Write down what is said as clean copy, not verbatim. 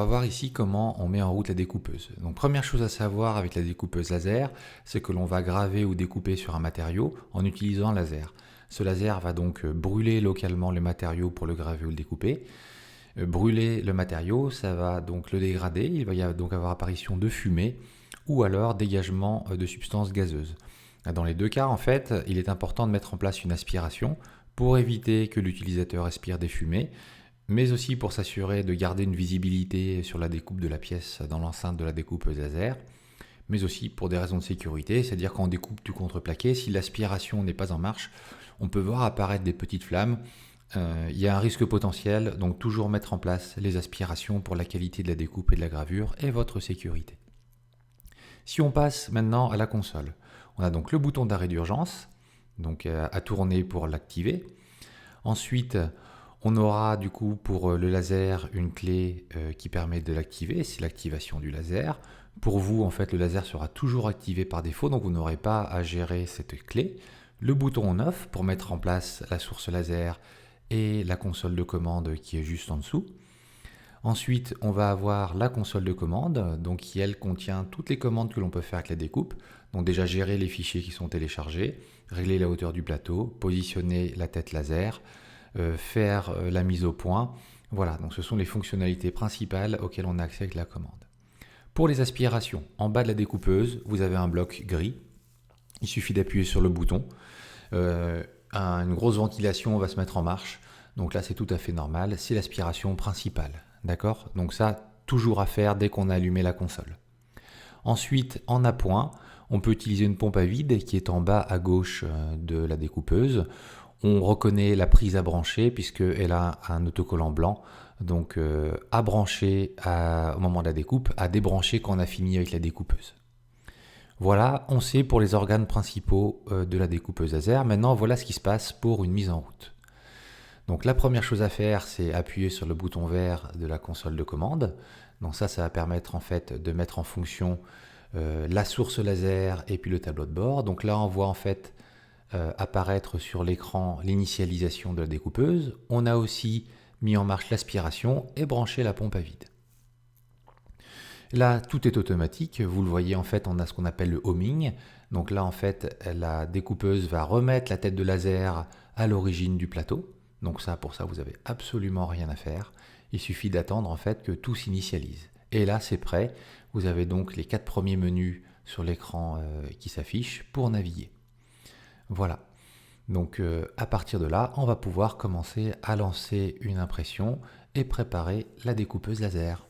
va voir ici comment on met en route la découpeuse. Donc première chose à savoir avec la découpeuse laser, c'est que l'on va graver ou découper sur un matériau en utilisant un laser. Ce laser va donc brûler localement le matériau pour le graver ou le découper. Brûler le matériau, ça va donc le dégrader, il va y avoir donc avoir apparition de fumée ou alors dégagement de substances gazeuses. Dans les deux cas, en fait, il est important de mettre en place une aspiration pour éviter que l'utilisateur aspire des fumées, mais aussi pour s'assurer de garder une visibilité sur la découpe de la pièce dans l'enceinte de la découpeuse laser, mais aussi pour des raisons de sécurité, c'est-à-dire quand on découpe du contreplaqué, si l'aspiration n'est pas en marche, on peut voir apparaître des petites flammes. Il y a un risque potentiel, donc toujours mettre en place les aspirations pour la qualité de la découpe et de la gravure et votre sécurité. Si on passe maintenant à la console, on a donc le bouton d'arrêt d'urgence, donc à tourner pour l'activer. Ensuite, on aura du coup pour le laser une clé qui permet de l'activer, c'est l'activation du laser. Pour vous, en fait, le laser sera toujours activé par défaut, donc vous n'aurez pas à gérer cette clé. Le bouton on off pour mettre en place la source laser et la console de commande qui est juste en dessous. Ensuite, on va avoir la console de commande, donc qui elle contient toutes les commandes que l'on peut faire avec la découpe. Donc déjà gérer les fichiers qui sont téléchargés, régler la hauteur du plateau, positionner la tête laser, faire la mise au point. Voilà, donc ce sont les fonctionnalités principales auxquelles on a accès avec la commande. Pour les aspirations, en bas de la découpeuse, vous avez un bloc gris. Il suffit d'appuyer sur le bouton. Une grosse ventilation va se mettre en marche. Donc là, c'est tout à fait normal. C'est l'aspiration principale. D'accord? Donc ça, toujours à faire dès qu'on a allumé la console. Ensuite, en appoint, on peut utiliser une pompe à vide qui est en bas à gauche de la découpeuse. On reconnaît la prise à brancher puisqu'elle a un autocollant blanc. Donc à brancher au moment de la découpe, à débrancher quand on a fini avec la découpeuse. Voilà, on sait pour les organes principaux de la découpeuse laser. Maintenant, voilà ce qui se passe pour une mise en route. Donc la première chose à faire, c'est appuyer sur le bouton vert de la console de commande. Donc ça va permettre en fait de mettre en fonction la source laser et puis le tableau de bord. Donc là, on voit en fait apparaître sur l'écran l'initialisation de la découpeuse. On a aussi mis en marche l'aspiration et branché la pompe à vide. Là, tout est automatique. Vous le voyez, en fait, on a ce qu'on appelle le homing. Donc là, en fait, la découpeuse va remettre la tête de laser à l'origine du plateau. Donc ça, pour ça, vous n'avez absolument rien à faire. Il suffit d'attendre, en fait, que tout s'initialise. Et là, c'est prêt. Vous avez donc les 4 premiers menus sur l'écran qui s'affichent pour naviguer. Voilà. Donc à partir de là, on va pouvoir commencer à lancer une impression et préparer la découpeuse laser.